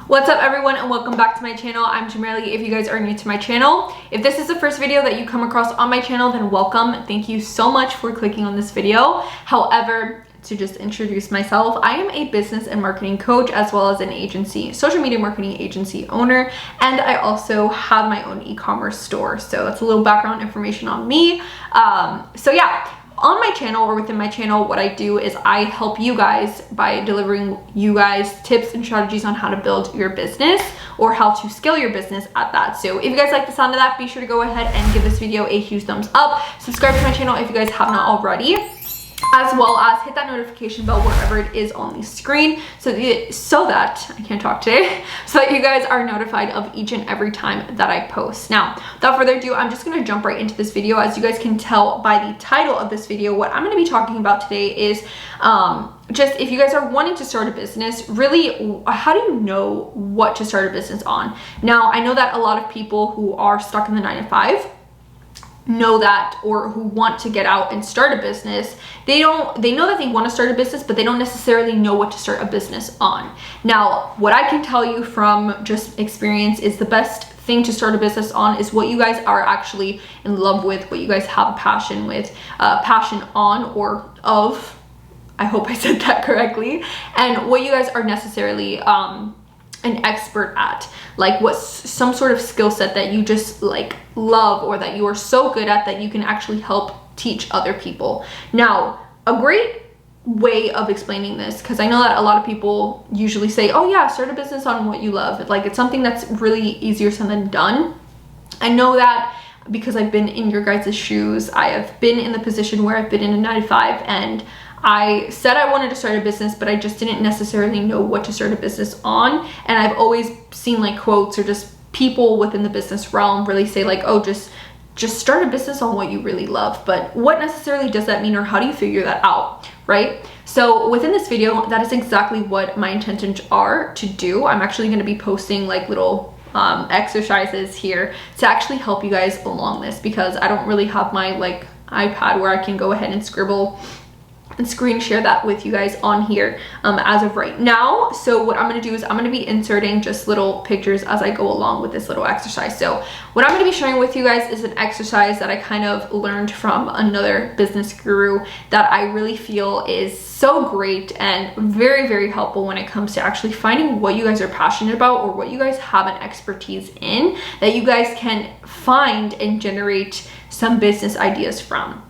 What's up everyone and welcome back to my channel. I'm Jamerly if you guys are new to my channel. If this is the first video that you come across on my channel, then welcome. Thank you so much for clicking on this video. However, to just introduce myself, I am a business and marketing coach as well as an agency, social media marketing agency owner, and I also have my own e-commerce store. So that's a little background information on me. So yeah. On my channel or within my channel, what I do is I help you guys by delivering you guys tips and strategies on how to build your business or how to scale your business at that. So if you guys like the sound of that, be sure to go ahead and give this video a huge thumbs up. Subscribe to my channel if you guys have not already, as well as hit that notification bell wherever it is on the screen so that I can't talk today, so that you guys are notified of each and every time that I post. Now, without further ado, I'm just going to jump right into this video. As you guys can tell by the title of this video, what I'm going to be talking about today is just if you guys are wanting to start a business, really, how do you know what to start a business on? Now, I know that a lot of people who are stuck in the 9-to-5 know that, or who want to get out and start a business, they know that they want to start a business, but they don't necessarily know what to start a business on. Now, what I can tell you from just experience is the best thing to start a business on is what you guys are actually in love with, what you guys have a passion with, passion on or of. I hope I said that correctly. And what you guys are necessarily an expert at, like what's some sort of skill set that you just like love, or that you are so good at that you can actually help teach other people. Now, a great way of explaining this, because I know that a lot of people usually say, oh yeah, start a business on what you love. Like, it's something that's really easier said than done. I know that because I've been in your guys' shoes. I have been in the position where I've been in a 9-to-5, and I said I wanted to start a business, but I just didn't necessarily know what to start a business on. And I've always seen like quotes or just people within the business realm really say like, oh, just start a business on what you really love. But what necessarily does that mean, or how do you figure that out, right? So within this video, that is exactly what my intentions are to do. I'm actually going to be posting like little exercises here to actually help you guys along this, because I don't really have my like iPad where I can go ahead and scribble and screen share that with you guys on here as of right now. So what I'm going to do is I'm going to be inserting just little pictures as I go along with this little exercise. So what I'm going to be sharing with you guys is an exercise that I kind of learned from another business guru that I really feel is so great and very, very helpful when it comes to actually finding what you guys are passionate about or what you guys have an expertise in that you guys can find and generate some business ideas from.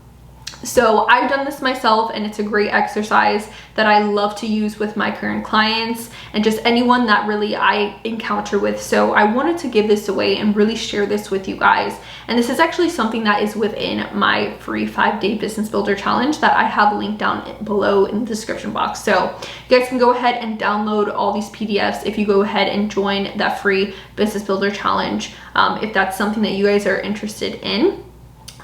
So I've done this myself, and it's a great exercise that I love to use with my current clients and just anyone that really I encounter with. So I wanted to give this away and really share this with you guys. And this is actually something that is within my free 5-day business builder challenge that I have linked down below in the description box. So you guys can go ahead and download all these PDFs if you go ahead and join that free business builder challenge, if that's something that you guys are interested in.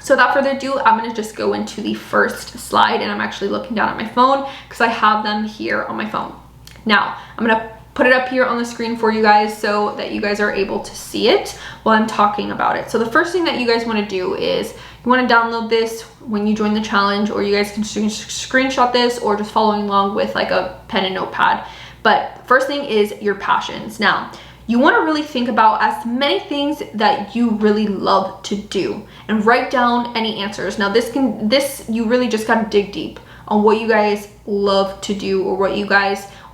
So without further ado, I'm going to just go into the first slide, and I'm actually looking down at my phone because I have them here on my phone. Now, I'm going to put it up here on the screen for you guys so that you guys are able to see it while I'm talking about it. So the first thing that you guys want to do is you want to download this when you join the challenge, or you guys can screenshot this or just following along with like a pen and notepad. But first thing is your passions. Now, you want to really think about as many things that you really love to do and write down any answers. Now this you really just got to dig deep on what you guys love to do, or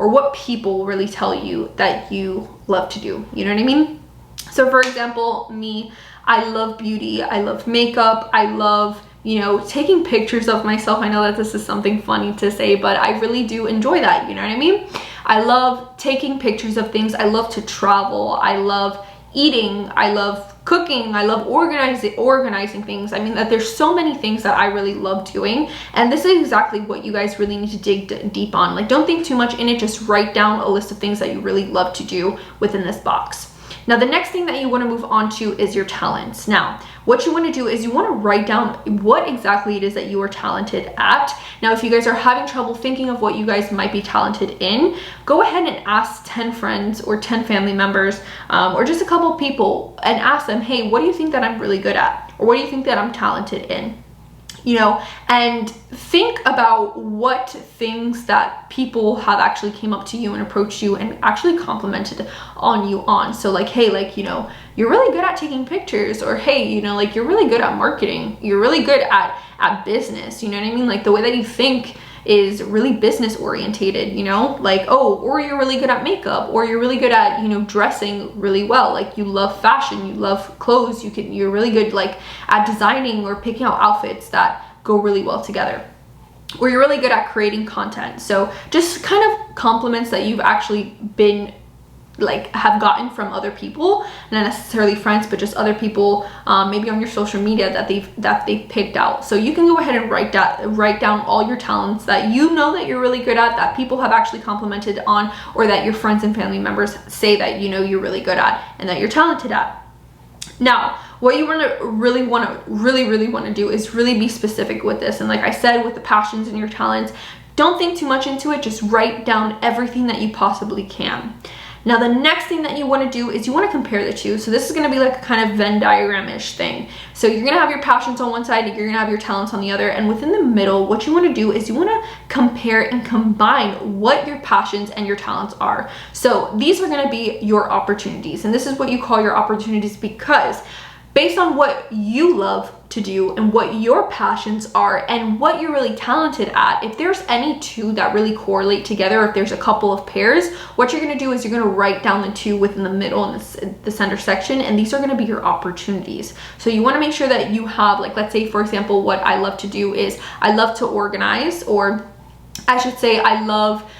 what people really tell you that you love to do. You know what I mean? So for example, me, I love beauty, I love makeup, I love, you know, taking pictures of myself. I know that this is something funny to say, but I really do enjoy that. You know what I mean? I love taking pictures of things. I love to travel. I love eating. I love cooking. I love organizing things. I mean, that there's so many things that I really love doing. And this is exactly what you guys really need to dig deep on. Like, don't think too much in it. Just write down a list of things that you really love to do within this box. Now, the next thing that you want to move on to is your talents. Now, what you want to do is you want to write down what exactly it is that you are talented at. Now, if you guys are having trouble thinking of what you guys might be talented in, go ahead and ask 10 friends or 10 family members, or just a couple people, and ask them, hey, what do you think that I'm really good at? Or what do you think that I'm talented in? you know, and think about what things that people have actually came up to you and approached you and actually complimented on you on. So like, hey, like, you know, you're really good at taking pictures, or hey, you know, like you're really good at marketing, you're really good at business, you know what I mean? Like the way that you think is really business orientated, you know, like, oh, or you're really good at makeup, or you're really good at, you know, dressing really well, like you love fashion, you love clothes, you're really good like at designing or picking out outfits that go really well together, or you're really good at creating content. So just kind of compliments that you've actually been like have gotten from other people, not necessarily friends, but just other people, maybe on your social media that they've picked out. So you can go ahead and write down all your talents that you know that you're really good at, that people have actually complimented on, or that your friends and family members say that you know you're really good at and that you're talented at. Now, what you really want to do is really be specific with this. And like I said, with the passions and your talents, don't think too much into it. Just write down everything that you possibly can. Now, the next thing that you want to do is you want to compare the two. So this is going to be like a kind of Venn diagram-ish thing. So you're going to have your passions on one side, you're going to have your talents on the other, and within the middle, what you want to do is you want to compare and combine what your passions and your talents are. So these are going to be your opportunities, and this is what you call your opportunities, because based on what you love to do and what your passions are and what you're really talented at, if there's any two that really correlate together, if there's a couple of pairs, what you're going to do is you're going to write down the two within the middle and the center section, and these are going to be your opportunities. So you want to make sure that you have, like, let's say for example, what I love to do is I love to organize, or I should say I love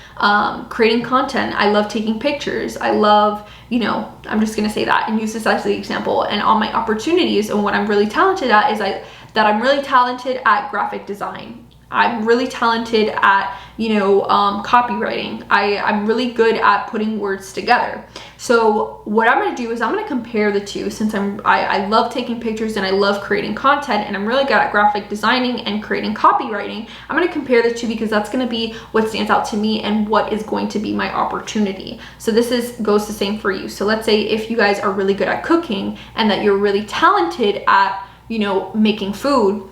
creating content, I love taking pictures, I love, you know, I'm just gonna say that and use this as the example. And all my opportunities and what I'm really talented at is that I'm really talented at graphic design. I'm really talented at, you know, copywriting. I'm really good at putting words together. So what I'm going to do is I'm going to compare the two, since I love taking pictures and I love creating content, and I'm really good at graphic designing and creating copywriting. I'm going to compare the two because that's going to be what stands out to me and what is going to be my opportunity. So this goes the same for you. So let's say if you guys are really good at cooking and that you're really talented at, you know, making food,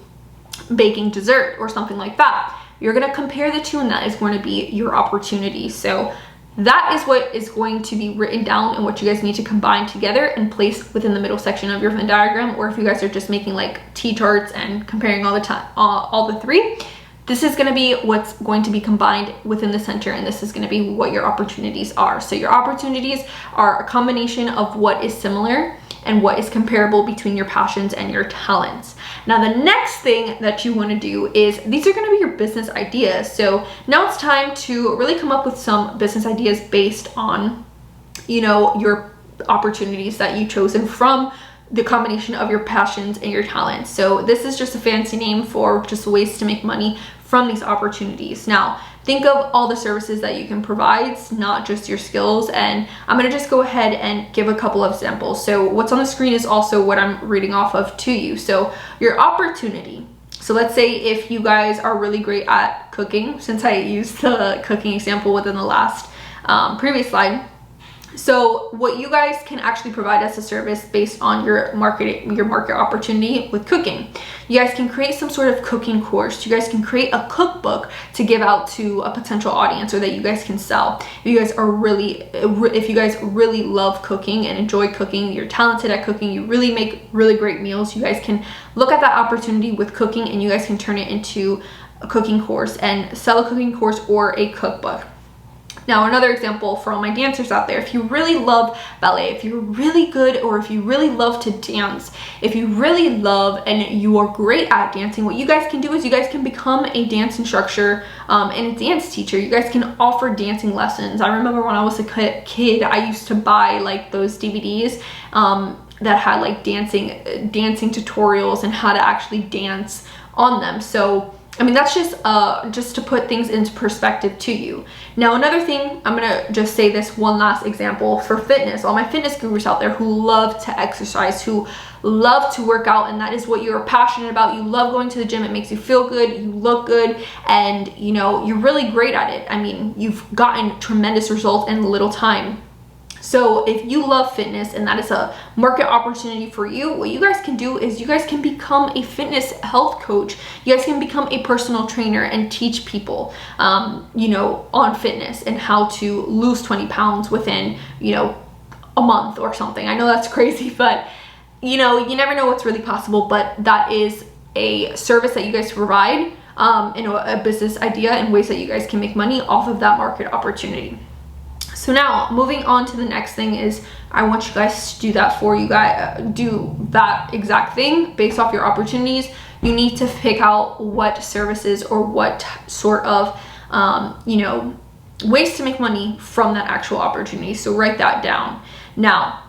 baking dessert or something like that, you're going to compare the two, and that is going to be your opportunity. So that is what is going to be written down and what you guys need to combine together and place within the middle section of your Venn diagram. Or if you guys are just making like T-charts and comparing all the time, all the three, this is going to be what's going to be combined within the center, and this is going to be what your opportunities are. So your opportunities are a combination of what is similar and what is comparable between your passions and your talents. Now, the next thing that you want to do is, these are going to be your business ideas. So now it's time to really come up with some business ideas based on, you know, your opportunities that you've chosen from the combination of your passions and your talents. So this is just a fancy name for just ways to make money from these opportunities. Now, think of all the services that you can provide, not just your skills. And I'm going to just go ahead and give a couple of examples. So what's on the screen is also what I'm reading off of to you. So your opportunity. So let's say if you guys are really great at cooking, since I used the cooking example within the last previous slide. So what you guys can actually provide as a service based on your market opportunity with cooking. You guys can create some sort of cooking course. You guys can create a cookbook to give out to a potential audience, or that you guys can sell. If you guys really love cooking and enjoy cooking, you're talented at cooking, you really make really great meals, you guys can look at that opportunity with cooking, and you guys can turn it into a cooking course and sell a cooking course or a cookbook. Now, another example for all my dancers out there, if you really love ballet, if you're really good, or if you really love to dance, if you really love and you are great at dancing, what you guys can do is you guys can become a dance instructor and a dance teacher. You guys can offer dancing lessons. I remember when I was a kid, I used to buy like those DVDs that had like dancing tutorials and how to actually dance on them. So I mean, that's just to put things into perspective to you. Now, another thing, I'm gonna just say this one last example for fitness. All my fitness gurus out there who love to exercise, who love to work out, and that is what you're passionate about. You love going to the gym. It makes you feel good, you look good, and you know, you're really great at it. I mean, you've gotten tremendous results in little time. So if you love fitness and that is a market opportunity for you, what you guys can do is you guys can become a fitness health coach. You guys can become a personal trainer and teach people, you know, on fitness and how to lose 20 pounds within, you know, a month or something. I know that's crazy, but you know, you never know what's really possible, but that is a service that you guys provide, you know, a business idea and ways that you guys can make money off of that market opportunity. So now moving on to the next thing is I want you guys to do that for you guys, do that exact thing based off your opportunities. You need to pick out what services or what sort of, you know, ways to make money from that actual opportunity. So write that down. Now,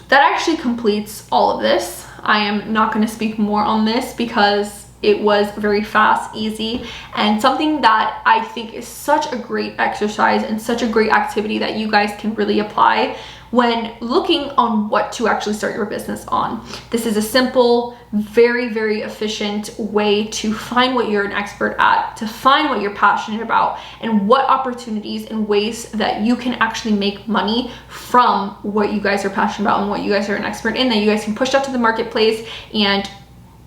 that actually completes all of this. I am not going to speak more on this because it was very fast, easy, and something that I think is such a great exercise and such a great activity that you guys can really apply when looking on what to actually start your business on. This is a simple, very, very efficient way to find what you're an expert at, to find what you're passionate about, and what opportunities and ways that you can actually make money from what you guys are passionate about and what you guys are an expert in, that you guys can push out to the marketplace and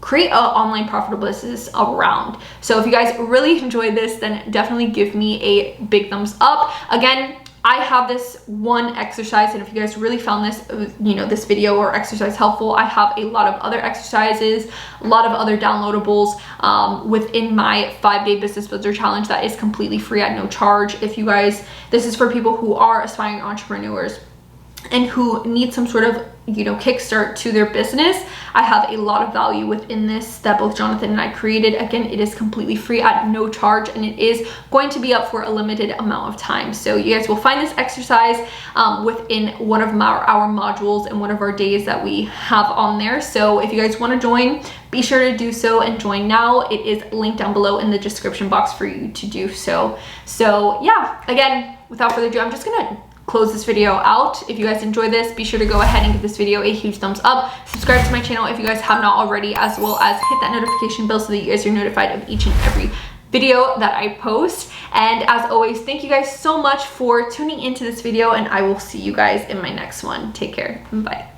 create an online profitable business around. So if you guys really enjoyed this, then definitely give me a big thumbs up. Again, I have this one exercise, and if you guys really found this, you know, this video or exercise helpful, I have a lot of other exercises, a lot of other downloadables within my 5-day business builder challenge that is completely free at no charge. If you guys, this is for people who are aspiring entrepreneurs and who need some sort of, you know, kickstart to their business. I have a lot of value within this that both Jonathan and I created. Again, it is completely free at no charge, and it is going to be up for a limited amount of time. So you guys will find this exercise within one of our modules and one of our days that we have on there. So if you guys want to join, be sure to do so and join now. It is linked down below in the description box for you to do so. So yeah, again, without further ado, I'm just gonna close this video out. If you guys enjoyed this, be sure to go ahead and give this video a huge thumbs up. Subscribe to my channel if you guys have not already, as well as hit that notification bell so that you guys are notified of each and every video that I post. And as always, thank you guys so much for tuning into this video, and I will see you guys in my next one. Take care. Bye.